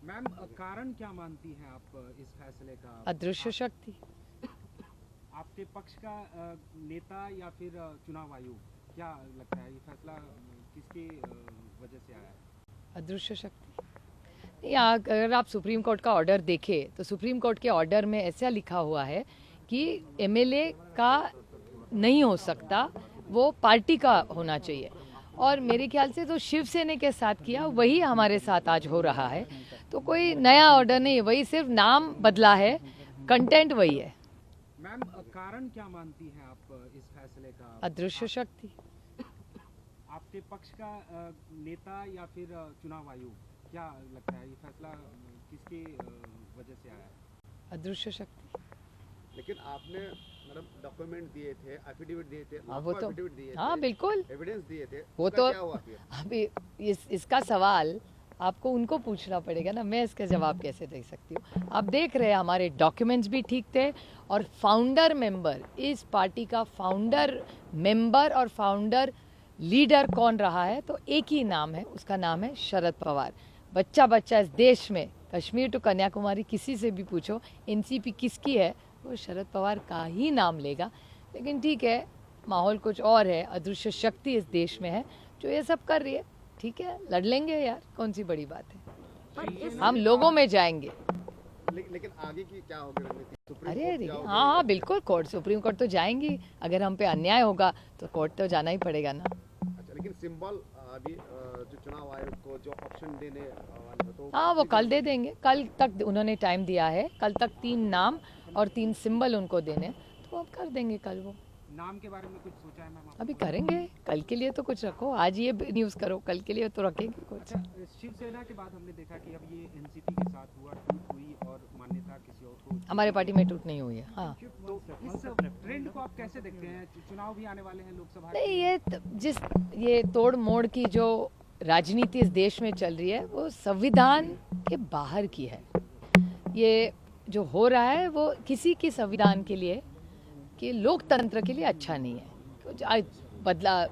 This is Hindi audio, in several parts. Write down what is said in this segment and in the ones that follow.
मैम कारण क्या मानती हैं आप इस फैसले का? अदृश्य शक्ति। आपके पक्ष का नेता या फिर चुनाव आयोग, क्या लगता है ये फैसला किसकी वजह से आया है? अदृश्य शक्ति नहीं, अगर आप सुप्रीम कोर्ट का ऑर्डर देखें तो सुप्रीम कोर्ट के ऑर्डर में ऐसा लिखा हुआ है कि एमएलए का नहीं हो सकता, वो पार्टी का होना चाहिए। और मेरे ख्याल से तो शिवसेना के साथ किया वही हमारे साथ आज हो रहा है। तो कोई नया ऑर्डर नहीं है, वही सिर्फ नाम बदला है, कंटेंट वही है। मैम कारण क्या मानती हैं आप इस फैसले का? अदृश्य शक्ति। आपके पक्ष का नेता या फिर चुनाव आयोग, क्या लगता है ये फैसला किसकी वजह से आया है? अदृश्य शक्ति। लेकिन आपने मतलब डॉक्यूमेंट दिए थे, एफिडेविट दिए थे, हाँ, वो तो एफिडेविट दिए हाँ थे, बिल्कुल, एविडेंस दिए थे, वो उसका तो क्या हुआ फिर? अभी इसका सवाल आपको उनको पूछना पड़ेगा ना, मैं इसका जवाब कैसे दे सकती हूँ। आप देख रहे हैं हमारे डॉक्यूमेंट्स भी ठीक थे, और फाउंडर मेंबर, इस पार्टी का फाउंडर मेंबर और फाउंडर लीडर कौन रहा है, तो एक ही नाम है, उसका नाम है शरद पवार। बच्चा बच्चा इस देश में कश्मीर टू कन्याकुमारी किसी से भी पूछो एनसीपी किसकी है, वो शरद पवार का ही नाम लेगा। लेकिन ठीक है, माहौल कुछ और है, अदृश्य शक्ति इस देश में है जो ये सब कर रही है। ठीक है, लड़ लेंगे यार, कौन सी बड़ी बात है, हम लोगों में जाएंगे। लेकिन आगे की क्या होगी रणनीति? सुप्रीम अरे कोर्ट अरे, जाओगे? हाँ हाँ बिल्कुल, कोर्ट, सुप्रीम कोर्ट तो जाएंगी। अगर हम पे अन्याय होगा तो कोर्ट तो जाना ही पड़ेगा ना। अच्छा, लेकिन सिंबल अभी जो चुनाव आयोग को जो ऑप्शन देने वाले हैं, तो हाँ, वो कल दे देंगे। कल तक उन्होंने टाइम दिया है, कल तक 3 नाम और 3 सिंबल उनको देने, तो अब कर देंगे कल। वो नाम के बारे में कुछ सोचा है मैम? अभी करेंगे, कल के लिए तो कुछ रखो, आज ये न्यूज़ करो, कल के लिए तो रखेंगे कुछ। अच्छा, शिवसेना के बाद हमने देखा कि अब ये एनसीपी के साथ हुआ, टूट हुई और मान्यता किसी और को। हमारे पार्टी में टूट नहीं हुई है। हाँ तो इस ट्रेंड को आप कैसे देखते हैं? चुनाव भी आने वाले हैं लोकसभा के। नहीं, ये तोड़ मोड़ की जो राजनीति इस देश में चल रही है वो संविधान के बाहर की है। ये जो हो रहा है वो किसी की संविधान के लिए, कि लोकतंत्र के लिए अच्छा नहीं है। कुछ बदला,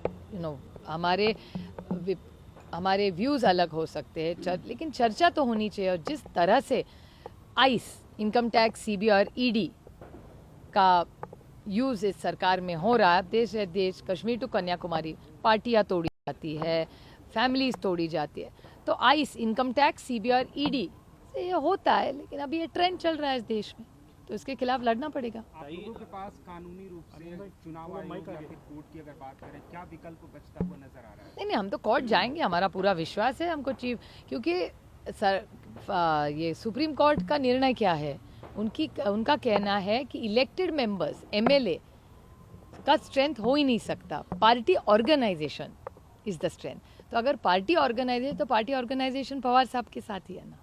हमारे व्यूज़ अलग हो सकते हैं, लेकिन चर्चा तो होनी चाहिए। और जिस तरह से आइस, इनकम टैक्स, सीबीआई और ईडी का यूज़ इस सरकार में हो रहा है, देश है देश, कश्मीर टू कन्याकुमारी पार्टियाँ तोड़ी जाती है, फैमिलीज तोड़ी जाती है, तो आइस, इनकम टैक्स, सीबीआई और ईडी से ये होता है। लेकिन अभी ये ट्रेंड चल रहा है इस देश में, तो इसके खिलाफ लड़ना पड़ेगा। आप लोगों के पास कानूनी रूप से चुनाव आयोग या फिर कोर्ट की अगर बात करें, क्या विकल्प बचता हुआ नजर आ रहा है? नहीं, हम तो कोर्ट जाएंगे, हमारा पूरा विश्वास है हमको चीफ, क्योंकि ये सुप्रीम कोर्ट का निर्णय क्या है, उनका कहना है कि इलेक्टेड मेंबर्स, एमएलए का स्ट्रेंथ हो ही नहीं सकता, party organisation is the strength. तो अगर पार्टी ऑर्गेनाइजेशन, तो पार्टी ऑर्गेनाइजेशन पवार साहब के साथ ही है ना।